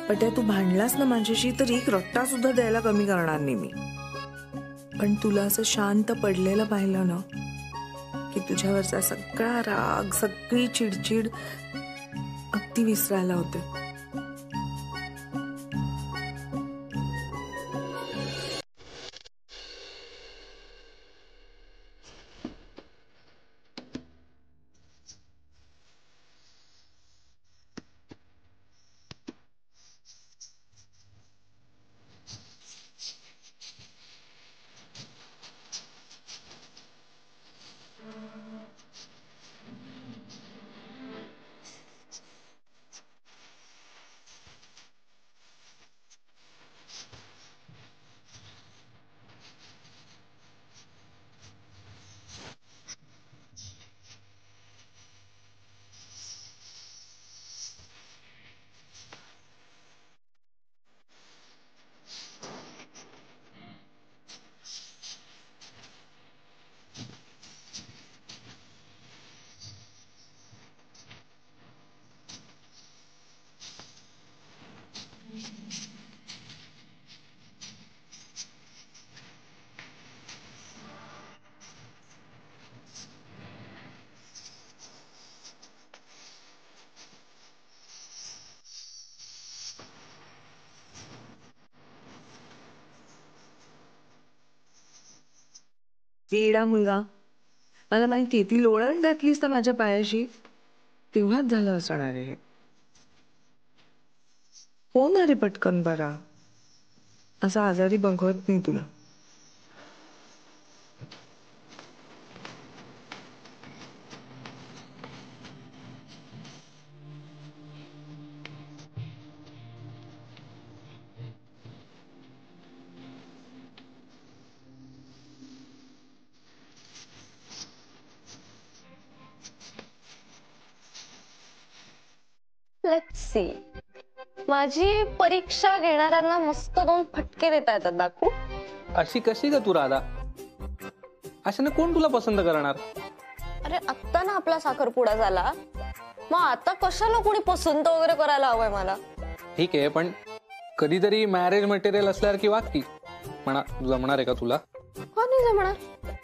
पण त्या तू भांडलास ना माझ्याशी तर एक रट्टा सुद्धा द्यायला कमी करणार नाही मी. पण तुला असं शांत पडलेलं पाहिलं ना की तुझ्यावरचा सगळा राग सगळी चिडचिड अगदी विसरायला होते. वेडा मुलगा, मला माहिती ती लोळण घातलीस तर माझ्या पायाशी तेव्हाच झालं असणार आहे. होणार रे पटकन बरा. असा आजारी बघवत नाही तुला. Let's see. माझी परीक्षा घेणाऱ्यांना मस्त 2 फटके देता येतात दाखवू. अशी कशी ग तू राधा? अशाने कोण तुला पसंत करणार? अरे आत्ता ना आपला साखरपुडा झाला, मग आता कशाला कोणी पसंत वगैरे करायला हवंय मला. ठीक आहे, पण कधीतरी मॅरेज मटेरियल असल्यासारखी वाग की. म्हणा जमणार आहे का तुला? हा नाही जमणार,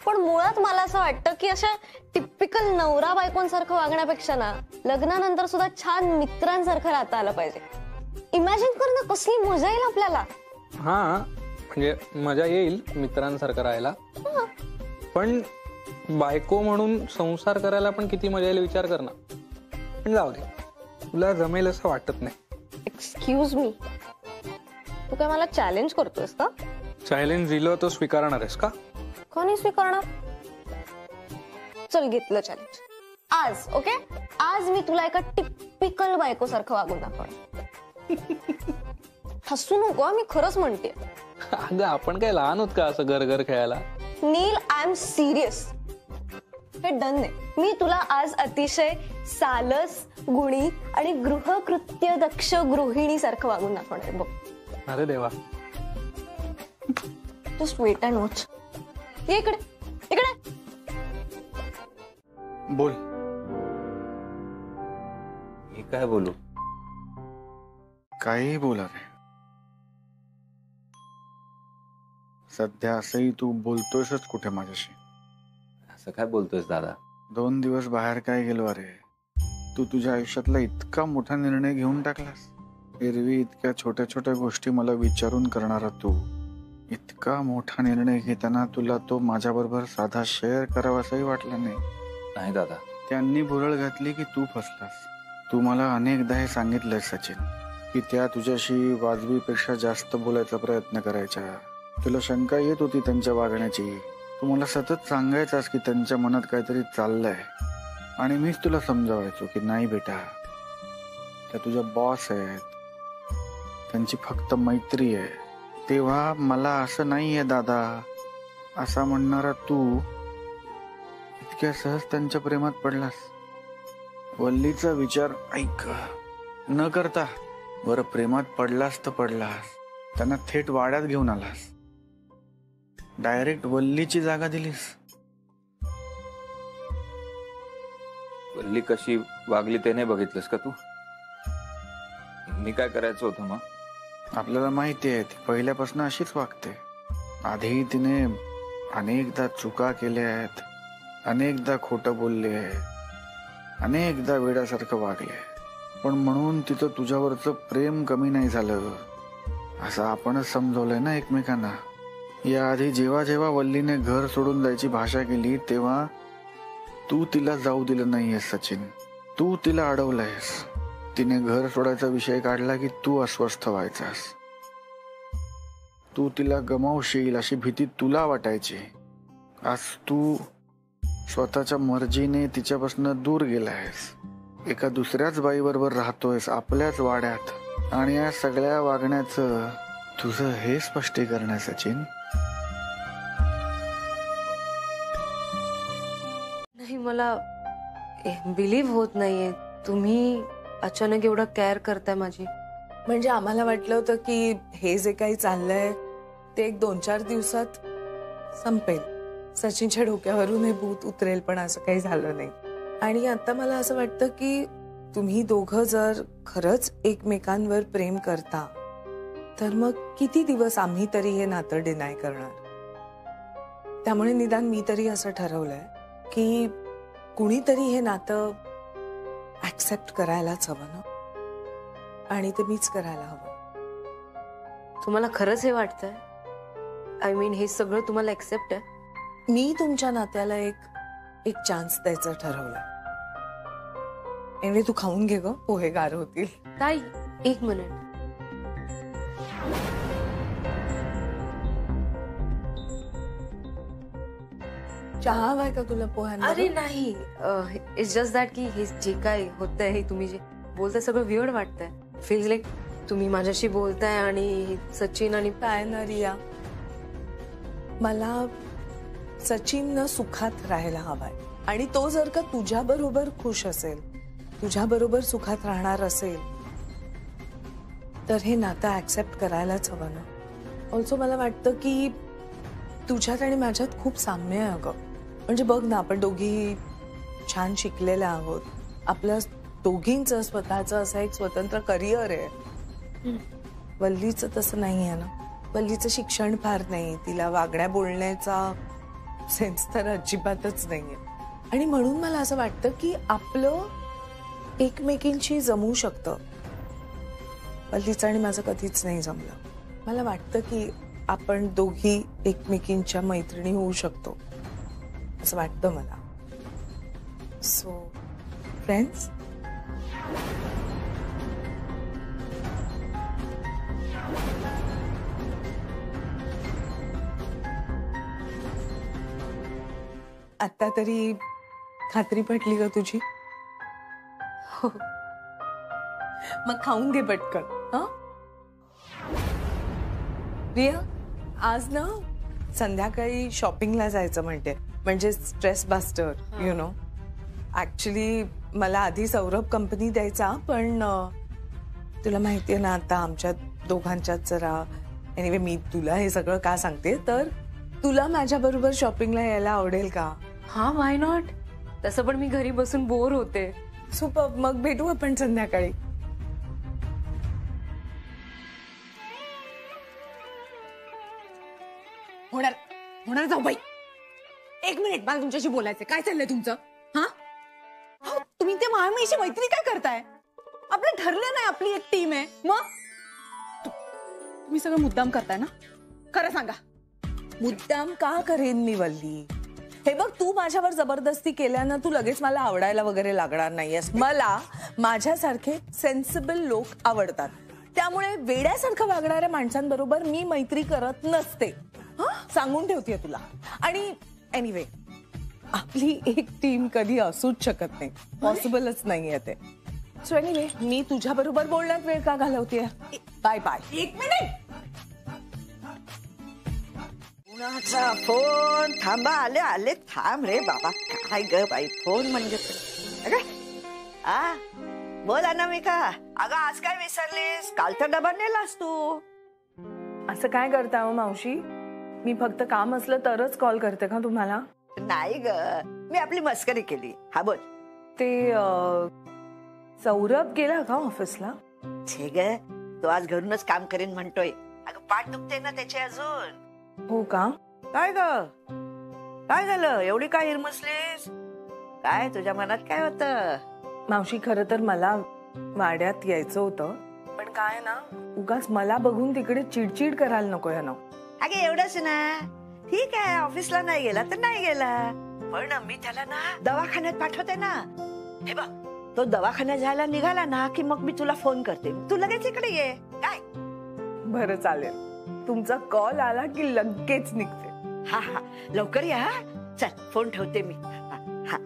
पण मुळात मला असं वाटतं की अशा टिपिकल नवरा बायकोंसारखं वागण्यापेक्षा ना लग्नानंतर सुद्धा छान मित्रांसारखं राहता आलं पाहिजे. इमॅजिन कर ना कसली मजा येईल आपल्याला. हा म्हणजे मजा येईल मित्रांसारखं राहायला, पण बायको म्हणून संसार करायला पण किती मजा येईल विचार कर ना. पण जाऊ दे, तुला जमेल असं वाटत नाही. एक्सक्यूज मी, तू काय मला चॅलेंज करतोयस का? चॅलेंज दिलं तर स्वीकारणार आहेस का? का नाही स्वीकारणार? चल घेतलं चॅलेंज. आज ओके, आज मी तुला एका टिपिकल बायको सारखं वागून दाखवणार. हसू नको, मी खरंच म्हणते. अगं आपण काय लहान होत का असं घर घर खेळायला? नील, आय एम सिरियस. हे डन नाही. मी तुला आज अतिशय सालस, गुणी आणि गृहकृत्य दक्ष गृहिणी सारखं वागून दाखवणार बघ. अरे देवा. Just wait and watch. ये इकडे, इकडे बोल. मी काय बोलू? काही बोला रे. सध्या असंही तू बोलतोयसच कुठे माझ्याशी? असं काय बोलतोयस दादा? 2 दिवस बाहेर काय गेलो अरे. तू तुझ्या आयुष्यातला इतका मोठा निर्णय घेऊन टाकलास. एरवी इतक्या छोट्या छोट्या गोष्टी मला विचारून करणारा तू इतका मोठा निर्णय घेताना तुला तो माझ्याबरोबर साधा शेअर करावासाही वाटला नाही. नाही दादा. त्यांनी भुरळ घातली की तू फसलास. तू मला अनेकदा हे सांगितलंय सचिन की त्या तुझ्याशी वाजवीपेक्षा जास्त बोलायचा प्रयत्न करायच्या. तुला शंका येत होती त्यांच्या वागण्याची. तू मला सतत सांगायचास की त्यांच्या मनात काहीतरी चाललंय, आणि मीच तुला समजावायचो की नाही बेटा, त्या तुझ्या बॉस आहेत, त्यांची फक्त मैत्री आहे. तेव्हा मला असं नाहीये दादा असा म्हणणारा तू इतक्या सहज त्यांच्या प्रेमात पडलास. वल्लीचा विचार ऐक न करता बरं प्रेमात पडलास तर पडलास, त्यांना थेट वाड्यात घेऊन आलास. डायरेक्ट वल्लीची जागा दिलीस. वल्ली कशी वागली ते नाही बघितलंस का तू? मी काय करायचं होतं मग? आपल्याला माहिती आहे ती पहिल्यापासून अशीच वागते. आधी तिने अनेकदा चुका केल्या आहेत, अनेकदा खोटं बोलले आहे, अनेकदा वेड्यासारखं वागले, पण म्हणून तिचं तुझ्यावरचं प्रेम कमी नाही झालं असं आपणच समजवलंय ना एकमेकांना. याआधी जेव्हा जेव्हा वल्लीने घर सोडून जायची भाषा केली तेव्हा तू तिला जाऊ दिलं नाहीयेस सचिन. तू तिला अडवलंयस. तिने घर सोडायचा विषय काढला की तू अस्वस्थ व्हायचास. तू तिला गमावशील अशी भीती तुला वाटायची. आज तू स्वतःच्या मर्जीने तिच्यापासून दूर गेलायस. एका दुसऱ्याच बाईबरोबर राहतोयस आपल्याच वाड्यात. आणि या सगळ्या वागण्याचं तुझं हे स्पष्टीकरण आहे सचिन? नाही, मला बिलीव्ह होत नाहीये तुम्ही अचानक एवढं केअर करताय माझी. म्हणजे आम्हाला वाटलं होतं की हे जे काही चाललंय ते एक 2-4 दिवसात संपेल, सचिनच्या डोक्यावरून हे भूत उतरेल, पण असं काही झालं नाही. आणि आता मला असं वाटतं की तुम्ही दोघं जर खरंच एकमेकांवर प्रेम करता तर मग किती दिवस आम्ही तरी हे नातं डिनाय करणार. त्यामुळे निदान मी तरी असं ठरवलंय की कुणीतरी हे नातं ऍक्सेप्ट करायलाच हवं ना, आणि ते मीच करायला हवं. तुम्हाला खरंच हे वाटतंय? आय मीन हे सगळं तुम्हाला एक्सेप्ट आहे? मी तुमच्या नात्याला एक चान्स द्यायचं ठरवलंय. एवढे तू खाऊन घे ग, पोहे गार होतील. ताई, 1 मिनिट. चहा हवाय का तुला पोह्यांना? अरे नाही, इट्स जस्ट दॅट की हे जे काय होतंय, हे तुम्ही जे बोलताय सगळं वियर्ड वाटतंय. फील्स लाईक तुम्ही माझ्याशी बोलताय आणि सचिन आणि काय ना रिया, मला सचिन सुखात राहायला हवाय. आणि तो जर का तुझ्या बरोबर खुश असेल, तुझ्या बरोबर सुखात राहणार असेल, तर हे नातं ऍक्सेप्ट करायलाच हवं ना. ऑल्सो मला वाटतं की तुझ्यात आणि माझ्यात खूप साम्य आहे अगं. म्हणजे बघ ना, आपण दोघी छान शिकलेल्या आहोत. आपल्या दोघींचं स्वतःचं असं एक स्वतंत्र करिअर आहे. वल्लीचं तसं नाही आहे ना. वल्लीचं शिक्षण फार नाही, तिला वागण्या बोलण्याचा सेन्स तर अजिबातच नाहीये. आणि म्हणून मला असं वाटतं की आपलं एकमेकींशी जमू शकतं. वल्लीचं आणि माझं कधीच नाही जमलं. मला वाटतं की आपण दोघी एकमेकींच्या मैत्रिणी होऊ शकतो असं वाटतं मला. सो फ्रेंड्स, आता तरी खात्री पटली का तुझी? हो. मग खाऊन घे पटकन. हा रिया, आज ना संध्याकाळी शॉपिंगला जायचं म्हणते, म्हणजे stress bastard, you know. Actually मला आधी सौरभ कंपनी द्यायचा, पण तुला माहितीये ना आता आमच्या दोघांच्यात जरा. एनिवे, मी तुला हे सगळं का सांगते, तर तुला माझ्या बरोबर शॉपिंगला यायला आवडेल का? हा, व्हाय नॉट. तसं पण मी घरी बसून बोर होते. सुपर. मग भेटू आपण संध्याकाळी. होणार जाऊ बाई. 1 मिनिट, मला तुमच्याशी बोलायचं. काय चाललंय तुमचं? हा, तुम्ही ते महामीशी मैत्री काय करताय? आपलं ठरलं नाही, आपली एक टीम आहे. मग तुम्ही सगळं मुद्दाम करताय ना? खरं सांगा. मुद्दाम का करेन मी वल्ली? हे बघ, तू माझ्यावर जबरदस्ती केल्यानं तू लगेच मला आवडायला वगैरे लागणार नाहीयेस. मला माझ्यासारखे सेन्सिबल लोक आवडतात. त्यामुळे वेड्यासारखं वागणाऱ्या माणसांबरोबर मी मैत्री करत नसते. सांगून ठेवतेय तुला. आणि एनिवे, आपली एक टीम कधी असूच शकत नाही. पॉसिबलच नाहीये ते. सो एनिवे, मी तुझ्या बरोबर बोलण्यात वेळ का घालवतेय? Bye bye. 1 मिनिट. कुणाचा फोन? थांबा, आले आले. थांब रे बाबा. काय ग बाई, फोन म्हणजे बोल अनामिका. अगं, आज काय विसरलीस? काल तर डबा नेलास तू. असं काय करता हो मावशी? मी फक्त काम असलं तरच कॉल करते का तुम्हाला? नाही ग, मी आपली मस्करी केली. हा बोल. ते सौरभ गेला का ऑफिसला? छे ग, तो आज घरूनच काम करेन म्हणतोय. अगं पाठ दुखते ना त्याची अजून. हो का? काय ग, काय झालं एवढी काय हिरमसलीस? काय तुझ्या मनात काय होतं? मावशी, खरं तर मला वाड्यात यायचं होतं, पण काय ना, उगाच मला बघून तिकडे चिडचिड करायला नको ह्यानं. अगे एवढंच ना, ठीक आहे ऑफिसला नाही गेला तर नाही गेला, पण मी त्याला ना दवाखान्यात पाठवते ना. हे बघ, तो दवाखान्यात जायला निघाला ना की मग मी तुला फोन करते, तू लगेच इकडे ये. काय? बरं चालेल, तुमचा कॉल आला की लगेच निघते. हा हा, लवकर या. चल फोन ठेवते मी. हा.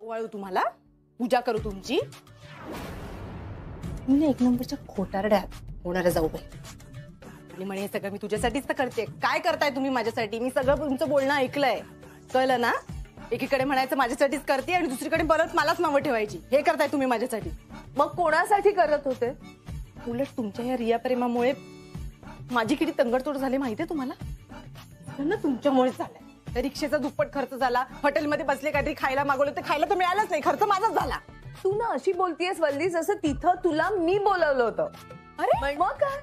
ओवाळू तुम्हाला, पूजा करू तुमची. मी एक नंबरच्या खोटारड्यात होणाऱ्या जाऊ बाई. आणि म्हणे हे सगळं मी तुझ्यासाठीच तर करते. काय करताय तुम्ही माझ्यासाठी? मी सगळं तुमचं बोलणं ऐकलंय, कळलं ना? एकीकडे म्हणायचं माझ्यासाठीच करते आणि दुसरीकडे परत मलाच नावं ठेवायची. हे करताय तुम्ही माझ्यासाठी. मग कोणासाठी करत होते? उलट तुमच्या या रिया प्रेमामुळे माझी किती तंगडतोड झाली माहितीये तुम्हाला? ना तुमच्यामुळेच झालंय. त्या रिक्षेचा दुप्पट खर्च झाला, हॉटेलमध्ये बसले काहीतरी खायला मागवलं ते खायला तर मिळालंच नाही, खर्च माझाच झाला. तू ना अशी बोलतीयस वल्ली जसं तिथं तुला मी बोलवलं होतं. अरे मग काय,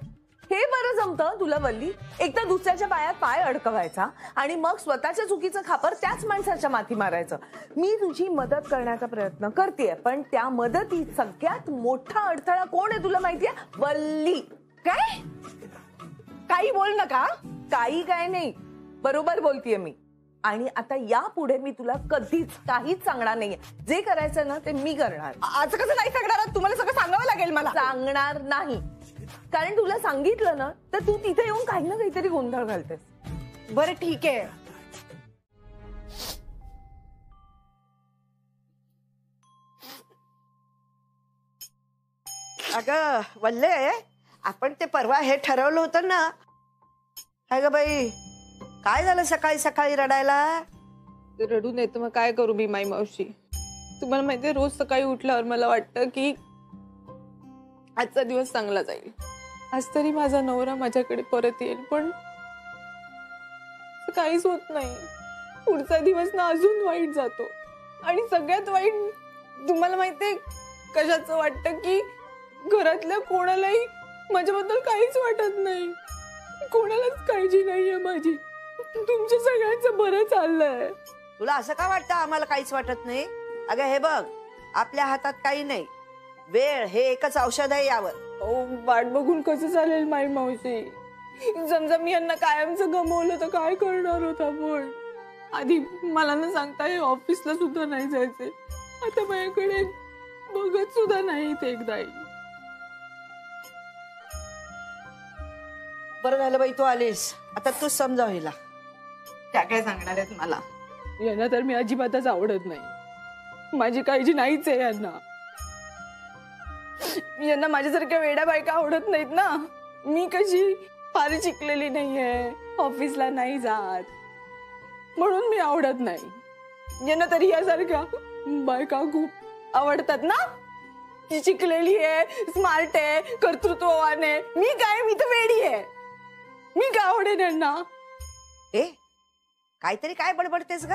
हे बरं जमतं तुला वल्ली? एकदा दुसऱ्याच्या पायात पाय अडकवायचा आणि मग स्वतःच्या चुकीचं खापर त्याच माणसाच्या माथी मारायचं. मी तुझी मदत करण्याचा प्रयत्न करतेय, पण त्या मदतीत सगळ्यात मोठा अडथळा कोण आहे तुला माहितीये? वल्ली. काय? काही बोल नका. काही काय नाही, बरोबर बोलतेय मी. आणि आता यापुढे मी तुला कधीच काहीच सांगणार नाहीये. जे करायचं ना ते मी करणार. आज कसं नाही सांगणार? तुम्हाला सगळं सांगावं लागेल मला. सांगणार नाही, कारण तुला सांगितलं ना तर तू तिथे येऊन काही ना काहीतरी गोंधळ घालतेस. बरं ठीक आहे. अगं वल्ले, आपण ते परवा हे ठरवलं होतं ना. काय ग बाई, काय झालं सकाळी सकाळी रडायला? रडून येतं, मग काय करू मी माई मावशी? तुम्हाला माहितीये, रोज सकाळी उठल्यावर मला वाटतं की आजचा दिवस चांगला जाईल. आज तरी माझा नवरा माझ्याकडे परत येईल, पण काहीच होत नाही. पुढचा दिवस ना अजून वाईट जातो. आणि सगळ्यात वाईट तुम्हाला माहितीये कशाचं वाटतं? की घरातल्या कोणालाही माझ्याबद्दल काहीच वाटत नाही, कोणालाच काळजी नाहीये माझी. तुमच्या सगळ्यांचं बरं चाललंय. तुला असं का वाटतं आम्हाला काहीच वाटत नाही? अगं हे बघ, आपल्या हातात काही नाही. वेळ हे एकच औषध आहे यावर. वाट बघून कसं चालेल माई मावशी? समजा मी यांना कायमचं गमवलं तर काय करणार होत आपण? आधी मला न सांगता हे ऑफिसला सुद्धा नाही जायचे, आता माझ्याकडे बघत सुद्धा नाही ते एकदाही. बरं झालं बाई तू आलीस, आता तूच समजाव हिला. त्या काय सांगणार आहेत मला? यांना तर मी अजिबातच आवडत नाही. माझी काळजी नाहीच आहे यांना. यांना माझ्यासारख्या वेड्या बायका आवडत नाहीत ना. मी कशी फार शिकलेली नाहीये, ऑफिसला नाही जात, म्हणून मी आवडत नाही. यांना तरी यासारख्या बायका खूप आवडतात ना. ती शिकलेली आहे, स्मार्ट आहे, कर्तृत्ववान आहे. मी काय, मी तर वेडी आहे. मी काय आवडेन यांना? काहीतरी काय बडबडतेस ग?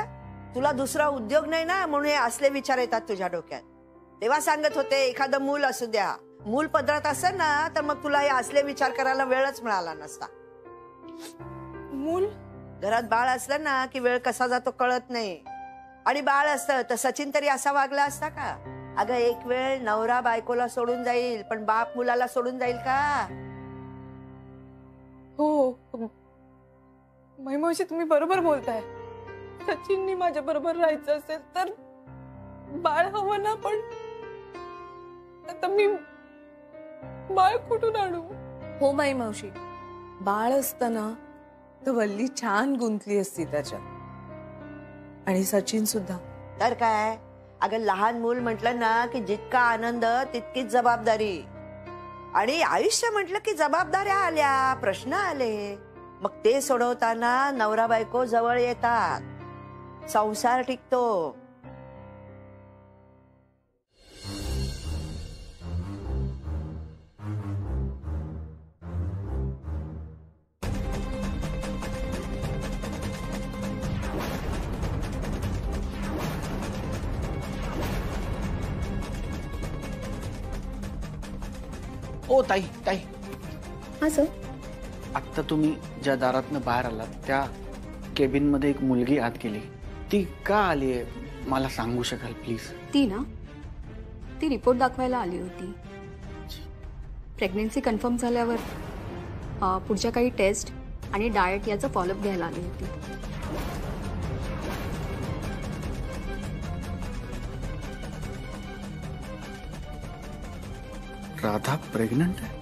तुला दुसरा उद्योग नाही ना, म्हणून हे असले विचार येतात तुझ्या डोक्यात. तेव्हा सांगत होते एखादं मूल असू द्या. मूल पदरात असेल ना तर मग तुला हे असले विचार करायला वेळच मिळाला नसता. मूल घरात बाळ असलं ना की वेळ कसा जातो कळत नाही. आणि बाळ असतं तर सचिन तरी असा वागला असता का? अगं एक वेळ नवरा बायकोला सोडून जाईल, पण बाप मुलाला सोडून जाईल का? हो मावशी, तुम्ही बरोबर बोलताय. सचिननी माझ्या बरोबर राहायचं असेल तर बाळ हवं ना, पण आता मी बाळ कुठून आणू? हो माई मावशी, बाळ असताना तर वल्ली छान गुंतली असती त्याच्यात, आणि सचिन सुद्धा. तर काय, अगं लहान मूल म्हटलं ना की जितका आनंद तितकीच जबाबदारी. आणि आयुष्य म्हटलं की जबाबदाऱ्या आल्या, प्रश्न आले, मग ते सोडवताना नवरा बायको जवळ येतात, संसार टिकतो. ओ ताई ताई, हा सर. आत्ता तुम्ही ज्या दारातनं बाहेर आलात त्या केबिन मध्ये एक मुलगी आत गेली. ती का आली आहे मला सांगू शकाल प्लीज? ती ना, ती रिपोर्ट दाखवायला आली होती. प्रेग्नन्सी कन्फर्म झाल्यावर पुढच्या काही टेस्ट आणि डाएट याचं फॉलोअप घ्यायला आली होती. राधा प्रेग्नंट आहे?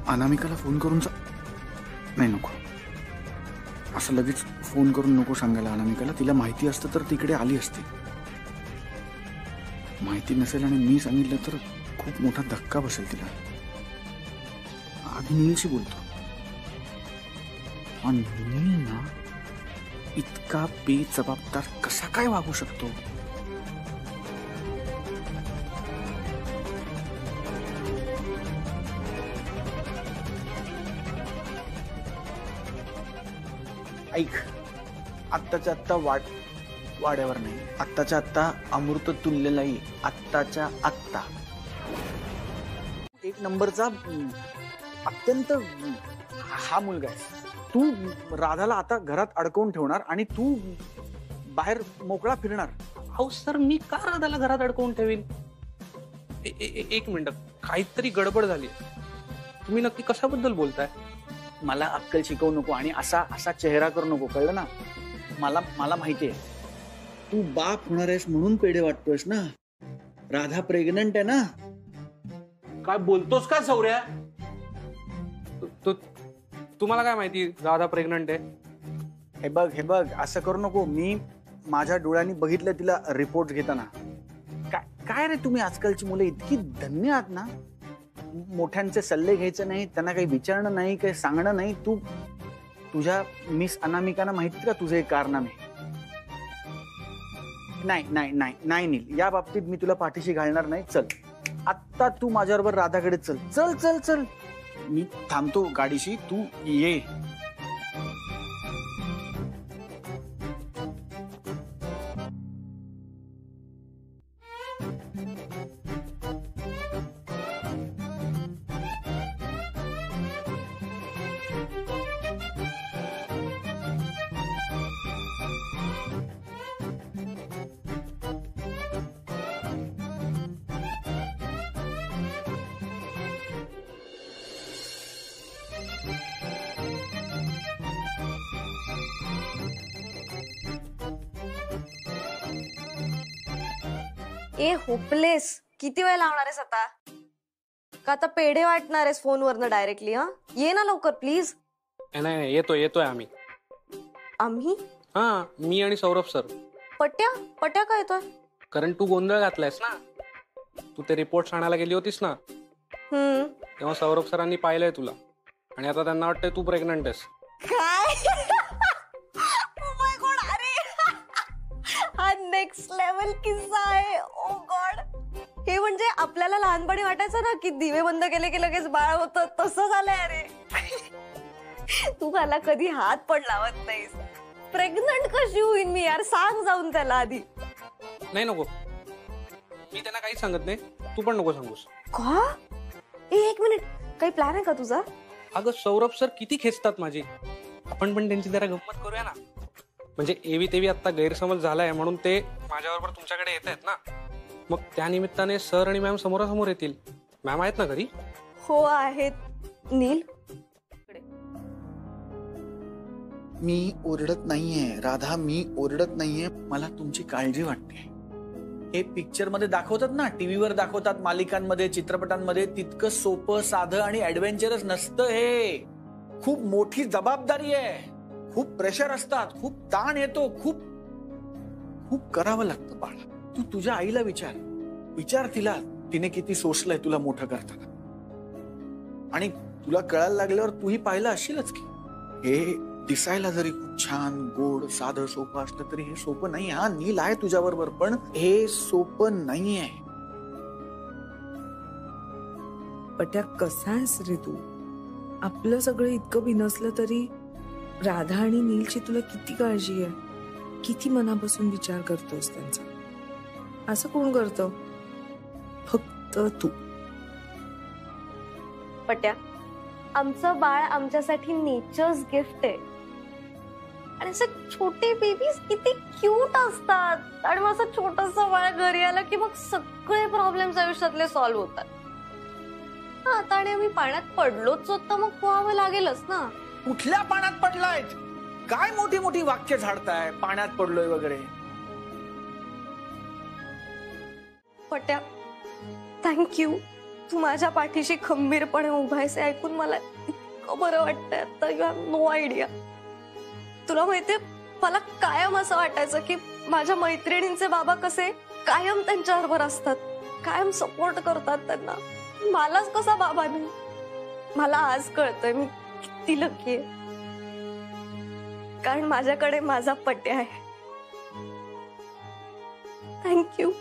अनामिकाला फोन करून नाही, नको असं लगेच फोन करून नको सांगायला अनामिकाला. तिला माहिती असतं तर तिकडे आली असती. माहिती नसेल आणि मी सांगितलं तर खूप मोठा धक्का बसेल तिला. आधी नीलशी बोलतो. हा नील ना इतका बेजबाबदार कसा काय वागू शकतो? ऐक, आत्ताच्या आत्ता वाड्यावर नाही, आत्ताच्या आत्ता अमृत तुल्यलाही आत्ताच्या आत्ता एक नंबरचा अत्यंत हा मुलगा आहे. तू राधाला आता घरात अडकवून ठेवणार आणि तू बाहेर मोकळा फिरणार. अहो सर, मी का राधाला घरात अडकवून ठेवीन? एक मिनिट, काहीतरी गडबड झाली. तुम्ही नक्की कशाबद्दल बोलताय? मला अक्कल शिकवू नको आणि असा असा चेहरा करू नको, कळलं ना? मला माहितीये तू बाप होणार आहेस म्हणून पेढे वाटतोयस ना. राधा प्रेग्नंट आहे ना. काय बोलतोस का सौर्या? तुम्हाला काय माहिती राधा प्रेग्नंट आहे? हे बघ असं करू नको. मी माझ्या डोळ्यांनी बघितलं तिला रिपोर्ट घेताना. काय रे तुम्ही आजकालची मुलं इतकी धन्य आहात ना. मोठ्यांचे सल्ले घ्यायचे नाही, त्यांना काही विचारणं नाही, काही सांगणं नाही. तुझ्या मिस अनामिकांना माहिती का तुझे कारनामे? नाही नील, या बाबतीत मी तुला पाठीशी घालणार नाही. चल आत्ता तू माझ्याबरोबर राधाकडे चल चल चल चल. मी थांबतो गाडीशी, तू ये. ए होपलेस, किती वेळ लावणार आहेस आता? का आता पेढे वाटणार आहेस फोनवरनं डायरेक्टली? हा, ये ना लवकर प्लीज. नाही, येतोय आम्ही. आम्ही? हा, मी आणि सौरभ सर. पट्या काय येतोय? कारण तू गोंधळ घातलायस ना. तू ते रिपोर्ट आणायला गेली होतीस ना, तेव्हा सौरभ सरांनी पाहिलंय तुला आणि आता त्यांना वाटतंय तू प्रेग्नंट आहेस. काय? Oh my God, अरे हा नेक्स्ट लेवल किस्सा आहे. ओ गॉड, हे म्हणजे आपल्याला लहानपणी वाटायचं ना की दिवे बंद केले की लगेच बाळ होतं, तसं झालंय. अरे तू मला कधी हात पण लावत नाहीस. प्रेग्नंट कशी होईन मी यार? सांग जाऊन त्याला आधी. नाही नको, मी त्यांना काही सांगत नाही, तू पण नको सांगूस. का? एक मिनिट, काही प्लॅन आहे का तुझा? अगं सौरभ सर किती खेचतात माझी. आपण पण त्यांची जरा गंमत करूया ना. म्हणजे एवी तेवी आता गैरसमज झालाय म्हणून ते माझ्याबरोबर तुमच्याकडे येत आहेत ना. मग त्या निमित्ताने सर आणि मॅम समोरासमोर येतील. मॅम आहेत ना घरी? हो आहेत. नील, मी ओरडत नाहीये राधा, मी ओरडत नाहीये. मला तुमची काळजी वाटते. हे पिक्चर मध्ये दाखवतात ना, टीव्हीवर दाखवतात, मालिकांमध्ये, चित्रपटांमध्ये, तितकं सोपं साधं आणि ऍडव्हेंचरस नसतं. हे खूप मोठी जबाबदारी आहे, खूप प्रेशर असतात, खूप ताण येतो, खूप खूप करावं लागतं. बाळा, तू तुझ्या आईला विचार तिला, तिने किती सोसलंय तुला मोठं करताना. आणि तुला कळायला लागल्यावर तूही पाहिलं असशीलच की हे दिसायला जरी खूप छान गोड साधं सोपं असलं तरी हे सोपं नाही. हा नील आहे तुझ्या बरोबर, पण हे सोपं नाहीये. पट्या, कसा आहेस रे तू? आपलं सगळं इतकं बिनसलं तरी राधा आणि नीलची तुला किती काळजी आहे, किती मनापासून विचार करतोस त्यांचा. असं कोण करतं? फक्त तू. पट्या, आमचं बाळ आमच्यासाठी नेचर्स गिफ्ट आहे. आणि असे छोटे बेबीज किती क्यूट असतात. आणि मग असं छोटस बाळ घरी आलं की मग सगळे प्रॉब्लेम्स आयुष्यातले सॉल्व्ह होतात. हा, आता आणि आम्ही पाण्यात पडलोच होत तर मग पोहावं लागेलच ना. कुठल्या पाण्यात पडलाय? काय मोठी मोठी वाक्य झाडताय, पाण्यात पडलोय वगैरे. पट्या, थँक्यू. तू माझ्या पाठीशी खंबीरपणे उभा आहेस, ऐकून मला इतकं बरं वाटतंय. आता यू हॅव नो आयडिया. तुला माहितीये, मला कायम असं वाटायचं की माझ्या मैत्रिणींचे बाबा कसे कायम त्यांच्याबरोबर असतात, कायम सपोर्ट करतात त्यांना. मलाच कसा बाबा नाही. मला आज कळतंय मी किती लकी आहे, कारण माझ्याकडे माझा पट्या आहे. थँक्यू.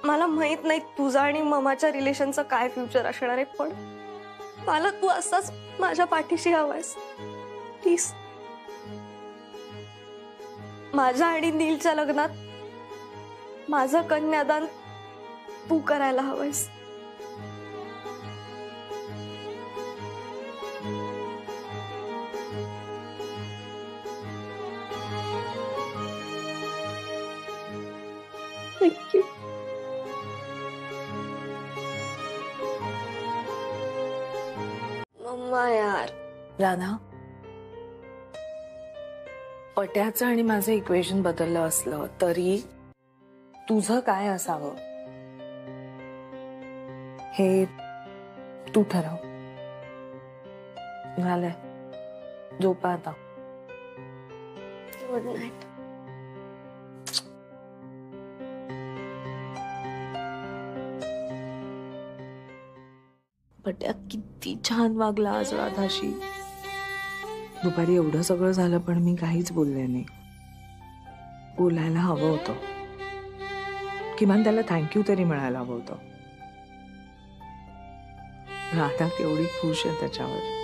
मला माहित नाही तुझा आणि ममाच्या रिलेशनचं काय फ्युचर असणार आहे, पण मला तू असाच माझ्या पाठीशी हवायस प्लीज. माझ्या आणि नीलच्या लग्नात माझं कन्यादान तू करायला हवंयस. थँक्यू. मम्मा यार. राधा, पट्याचं आणि माझं इक्वेशन बदललं असलं तरी तुझं काय असावं हे तू ठरव. झालंय, झोपा आता. Good night. पट्या किती छान वागला आज राधाशी. दुपारी एवढं सगळं झालं पण मी काहीच बोलले नाही. बोलायला हवं होतं, किमान त्याला थँक्यू तरी मिळायला हवं होतं. राधा केवढी खुश आहे त्याच्यावर.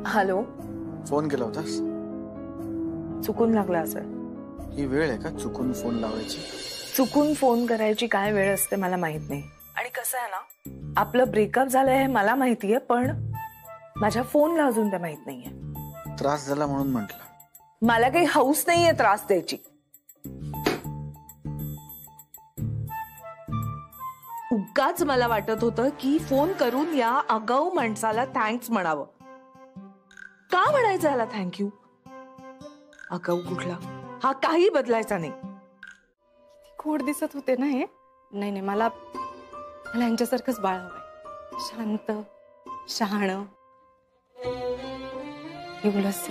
हॅलो, फोन केला होतास? चुकून लागला असेल. ही वेळ आहे का चुकून फोन लावायची? चुकून फोन करायची काय वेळ असते मला माहित नाही. आणि कसं आहे ना, आपलं ब्रेकअप झालंय हे मला माहितीये, पण माझ्या फोनला अजून ते माहित नाहीये. त्रास झाला म्हणून म्हटलं. मला काही हौस नाहीये त्रास द्यायची. उगाच मला वाटत होतं की फोन करून या आगाऊ माणसाला थँक्स म्हणावं. का म्हणायचं याला थँक्यू? आगाऊ कुठला, हा काही बदलायचा नाही. खोड दिसत होते ना हे. नाही नाही, मला यांच्यासारखंच बाळ हवंय. शांत, शहाणं, निवलस.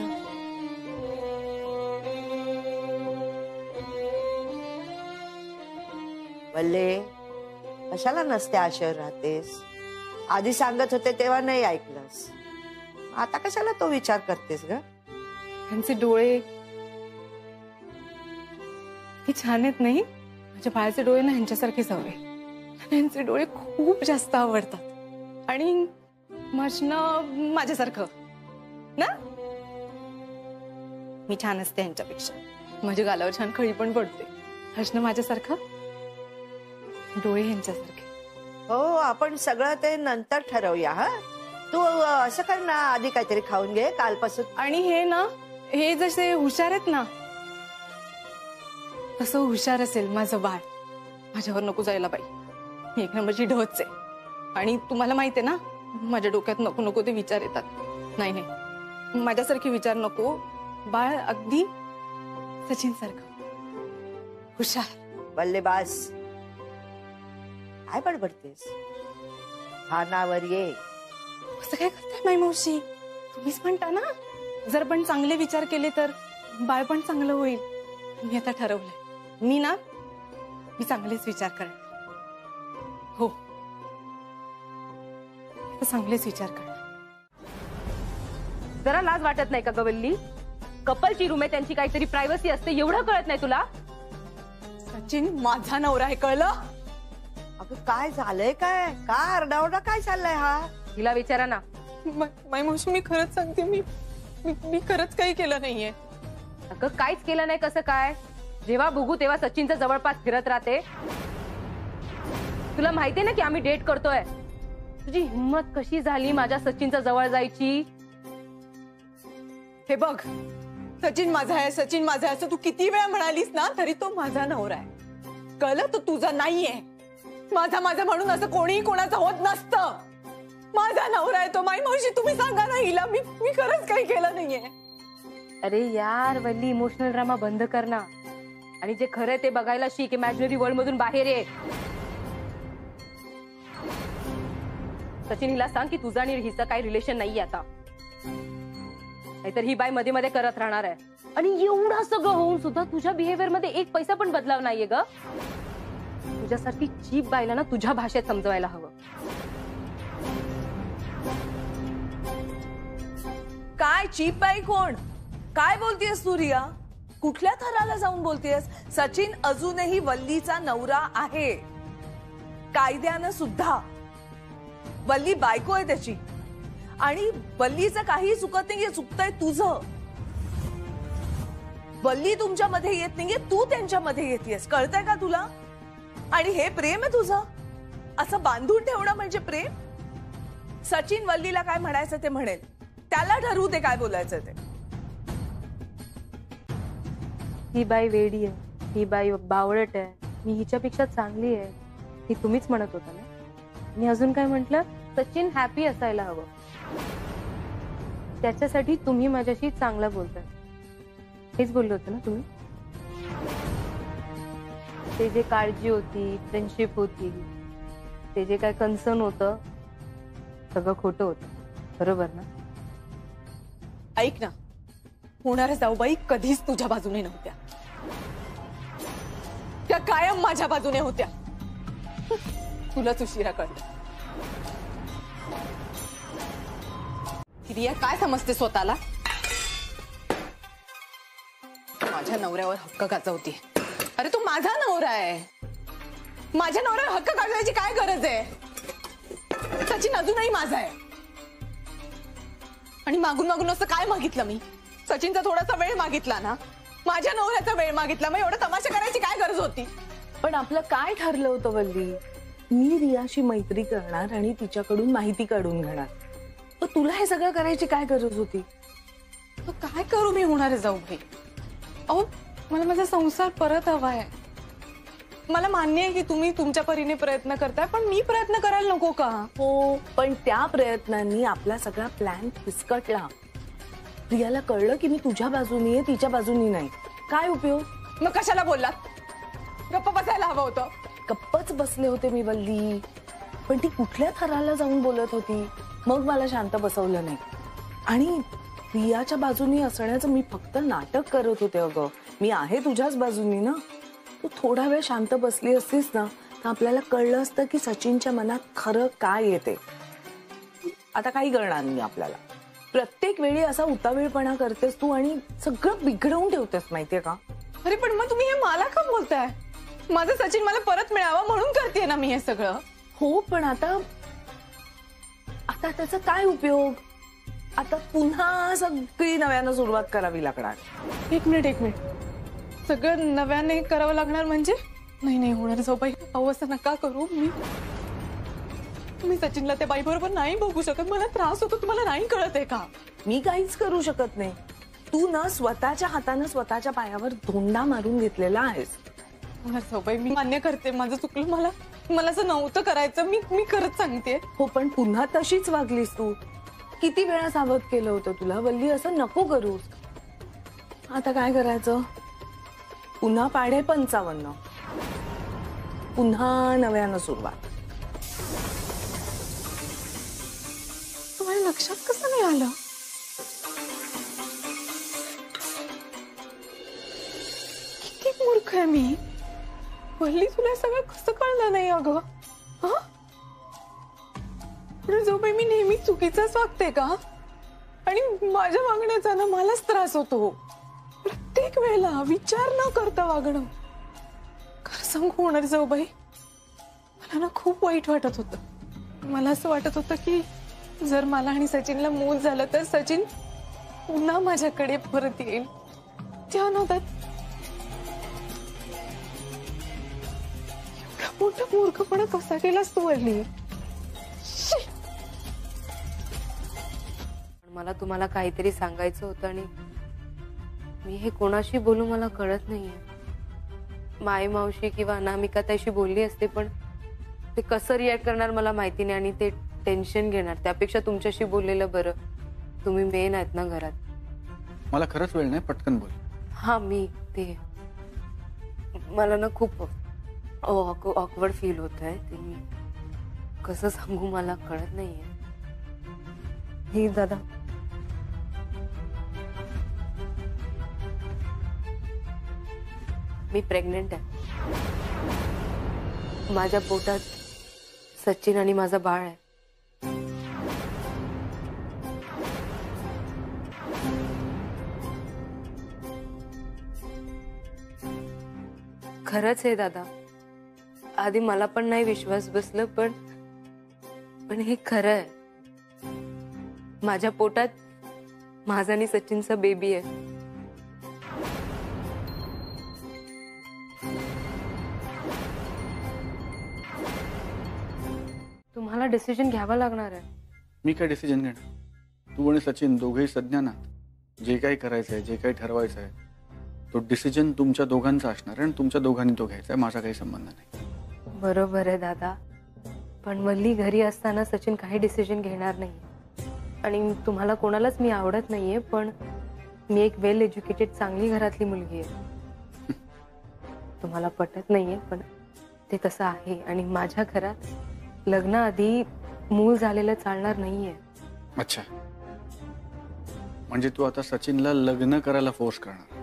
वल्ले, कशाला नसते आशेवर राहतेस? आधी सांगत होते तेव्हा नाही ऐकलंस, आता कशाला तो विचार करतेस ग? त्यांचे डोळे किती छान आहेत नाही? माझ्या बाळाचे डोळे ना ह्यांच्यासारखेच हवे. त्यांचे डोळे खूप जास्त आवडतात. आणि मशनं माझ्यासारखं ना. मी छान असते ह्यांच्यापेक्षा. माझ्या गालावर छान खळी पण पडते. हसणं माझ्यासारखं, डोळे ह्यांच्यासारखे. हो, आपण सगळं ते नंतर ठरवूया. हा, तू असं कर ना, आधी काहीतरी खाऊन घे कालपासून. आणि हे ना, हे जसे हुशार आहेत ना, तसं हुशार असेल माझं बाळ. माझ्यावर नको जायला बाई. मी एक नंबरची ढच आहे. आणि तुम्हाला माहिती आहे ना, माझ्या डोक्यात नको नको ते विचार येतात. नाही नाही, माझ्यासारखे विचार नको. बाळ अगदी सचिन सारखं हुशार. बल्लेबाज, काय बडबडतेस? भानावर ये. असं काय करताय माई मावशी? तुम्हीच म्हणता ना जर पण चांगले विचार केले तर बाळ पण चांगलं होईल. मी आता ठरवलंय मी चांगलेच विचार करणार. हो चांगलेच विचार करणार. जरा लाज वाटत नाही का गवल्ली? कपलची रूम आहे, त्यांची काहीतरी प्रायव्हसी असते, एवढं कळत नाही तुला? सचिन माझा नवरा आहे, कळलं? अगं काय झालंय? काय काय आरडाओरडा काय चाललाय हा? तिला विचारा ना. माई मावशी मी खरंच सांगते, मी खरंच काही केलं नाहीये. अगं काहीच केलं नाही कसं काय? जेव्हा बघू तेव्हा सचिनच्या जवळपास फिरत राहते. तुला माहितीये ना की आम्ही डेट करतोय. तुझी हिम्मत कशी झाली माझ्या सचिनच्या जवळ जायची? हे बघ, सचिन माझा आहे, सचिन माझा आहे असं तू किती वेळा म्हणालीस ना, तरी तो माझा नवरा आहे. कळलं? तो तुझा नाहीये. माझा माझा म्हणून असं कोणीही कोणाचं होत नसतं. माझा नवरा आहे तो. माई मावशी तुम्ही सांगा ना हिला, मी खरंच काही केलं नाहीये. अरे यार वल्ली, इमोशनल ड्रामा बंद कर ना आणि जे खरं ते बघायला शिक. इमॅजिनरी वर्ल्ड मधून बाहेर ये. सचिन हिला सांग की तुझा आणि हिचं काही रिलेशन नाहीये आता, नाहीतर ही बाई मध्ये मध्ये करत राहणार आहे. आणि एवढं सगळं होऊन सुद्धा तुझ्या बिहेवियर मध्ये एक पैसा पण बदलाव नाहीये ग. तुझ्यासाठी चीप बाईला ना तुझ्या भाषेत समजवायला हवं. काय चीप बाई कोण? काय बोलतेस तू रिया? कुठल्या थराला जाऊन बोलतेस? सचिन अजूनही वल्लीचा नवरा आहे, कायद्यानं सुद्धा. वल्ली बायको आहे त्याची आणि वल्लीचं काही चुकत नाहीये, चुकतंय तुझं. वल्ली तुमच्यामध्ये येत नाहीये, तू त्यांच्यामध्ये येतेस. कळतंय का तुला? आणि हे प्रेम आहे तुझं? असं बांधून ठेवणं म्हणजे प्रेम? सचिन वल्लीला काय म्हणायचं ते म्हणेल, त्याला ठरवू ते काय बोलायचं ते. ही बाई वेडी आहे, ही बाई बावळट आहे, मी हिच्यापेक्षा चांगली आहे, ही तुम्हीच म्हणत होता ना. मी अजून काय म्हंटल? सचिन हॅपी असायला हवं, त्याच्यासाठी तुम्ही माझ्याशी चांगलं बोलताय, हेच बोललो होतं ना तुम्ही. ते जे काळजी होती, फ्रेंडशिप होती, ते जे काय कन्सर्न होतं, सगळं खोटं होतं. बरोबर ना? ऐक ना, होणाऱ्या जाऊबाई कधीच तुझ्या बाजूने नव्हत्या. त्या कायम माझ्या बाजूने होत्या. तुलाच उशिरा कळलं. रिया काय समजते स्वतःला? माझ्या नवऱ्यावर हक्क गाजवते. अरे तू माझा नवरा आहे, माझ्या नवऱ्यावर हक्क गाजवायची काय गरज आहे? सचिन अजूनही माझा आहे. आणि मागून मागून असं काय मागितलं मी? सचिनचा थोडासा वेळ मागितला ना, माझ्या नवऱ्याचा वेळ मागितला. मग एवढं तमाशा करायची काय गरज होती? पण आपलं काय ठरलं होतं वल्ली? मी रियाशी मैत्री करणार आणि तिच्याकडून माहिती काढून घेणार. तुला हे सगळं करायची काय गरज होती? काय करू मी होणारे जाऊ भाई? अहो मला माझा संसार परत हवाय. मला मान्य आहे की तुम्ही तुमच्या परीने प्रयत्न करताय, पण मी प्रयत्न करायला नको का? हो, पण त्या प्रयत्नांनी आपला सगळा प्लॅन फिसकटला. प्रियाला कळलं की मी तुझ्या बाजूनी आहे, तिच्या बाजूनी नाही. काय उपयोग? मग कशाला बोललात? गप्प बसायला हवं होतं. गप्पच बसले होते मी वल्ली, पण ती कुठल्या थराला जाऊन बोलत होती, मग मला शांत बसवलं नाही. आणि प्रियाच्या बाजूनी असण्याचं मी फक्त नाटक करत होते. अगं मी आहे तुझ्याच बाजूनी ना. तू थोडा वेळ शांत बसली असतीस ना, तर आपल्याला कळलं असतं की सचिनच्या मनात खरं काय येते. आता काही करणार नाही आपल्याला. प्रत्येक वेळी असा उतावीळपणा करतेस तू आणि सगळं बिघडवून ठेवतेस, माहितीये का? अरे पण मग तुम्ही हे मला का बोलताय? माझं सचिन मला परत मिळावं म्हणून करते ना मी हे सगळं. हो, पण आता त्याचा काय उपयोग? आता पुन्हा सगळी नव्यानं सुरुवात करावी लागणार. एक मिनिट, सगळं नव्याने करावं लागणार म्हणजे? नाही होणार जाऊबाई, अहो असं नका करू. मी सचिनला त्या बाई बरोबर नाही बघू शकत. मला त्रास होतो, तुम्हाला नाही कळत आहे का? मी काहीच करू शकत नाही. तू ना स्वतःच्या हाताने स्वतःच्या पायावर धोंडा मारून घेतलेला आहेस. जाऊबाई मी मान्य करते, माझं चुकलं. मला असं नव्हतं करायचं. मी खरंच सांगते. हो, पण पुन्हा तशीच वागलीस तू. किती वेळा सावध केलं होतं तुला, वल्ली असं नको करूस. आता काय करायचं? पुन्हा पाढे 55, पुन्हा नव्यानं सुरुवात. तुम्हाला लक्षात कसं नाही आलं? किती मूर्ख आहे मी. वल्ली, तुला सगळं कसं कळलं नाही अगं? जाऊबाई, मी नेहमी चुकीचाच वागते का? आणि माझ्या वागण्याचा ना मलाच त्रास होतो. प्रत्येक वेळेला विचार न करता वागणं. खरं सांगू होणार जाऊबाई, मला ना खूप वाईट वाटत होतं. मला असं वाटत होतं की जर मला आणि सचिनला मूल झालं तर सचिन पुन्हा माझ्याकडे परत येईल. त्या नादात एवढा मोठा मूर्खपणा कसा केलास तू वल्ली? मला तुम्हाला काहीतरी सांगायचं होतं आणि मी हे कोणाशी बोलू मला कळत नाहीये. माई मावशी किंवा अनामिका त्याशी बोलली असते, पण ते कसं रिॲक्ट करणार मला माहिती नाही आणि ते टेन्शन घेणार. त्यापेक्षा तुमच्याशी बोललेलं बरं. तुम्ही मेन आहेत ना घरात. मला खरंच वेळ नाही, पटकन बोल. हा, मी ते मला ना खूप ऑकवर्ड फील होत आहे. ते मी कसं सांगू मला कळत नाहीये. हे दादा, मी प्रेग्नेंट आहे. माझ्या पोटात सचिन आणि माझा बाळ आहे. खरंच आहे दादा. आधी मला पण नाही विश्वास बसलं, पण हे खरं आहे. माझ्या पोटात माझा आणि सचिनचा बेबी आहे. तुम्हाला डिसिजन घ्यावा लागणार आहे. मी काय डिसिजन घेणार? तू आणि सचिन दोघेही सज्ञान आहात. जे काही करायचं आहे, जे काही ठरवायचं आहे, तो डिसिजन तुमच्या दोघांचा असणार आहे आणि तुमच्या दोघांनी तो घ्यायचा आहे. माझा काही संबंध नाही. बरोबर आहे दादा, पण वल्ली घरी असताना सचिन काही डिसिजन घेणार नाही. आणि तुम्हाला कोणालाच मी आवडत नाहीये, पण मी एक वेल एज्युकेटेड चांगली घरातली मुलगी आहे. तुम्हाला पटत नाहीये, पण ते तसं आहे. आणि माझ्या घरात लग्नाआधी मूल झालेलं चालणार नाहीये. अच्छा, म्हणजे तू आता सचिनला लग्न करायला फोर्स करणार?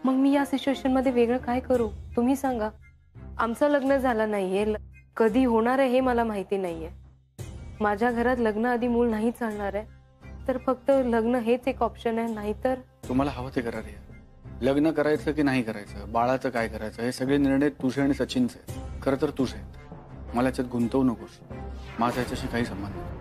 मग मी या सिच्युएशन मध्ये वेगळं काय करू तुम्ही सांगा. आमचं लग्न झालं नाहीये, कधी होणार आहे हे मला माहिती नाहीये. माझ्या घरात लग्नाआधी मूल नाही चालणार आहे, तर फक्त लग्न हेच एक ऑप्शन आहे. नाहीतर तुम्हाला हवं ते करा रे. लग्न करायचं की नाही करायचं, बाळाचं काय करायचं, हे सगळे निर्णय तुझे आणि सचिनचे आहेत. खरं तर तुझे आहेत. मला याच्यात गुंतवू नकोस. माझा याच्याशी काही संबंध नाही.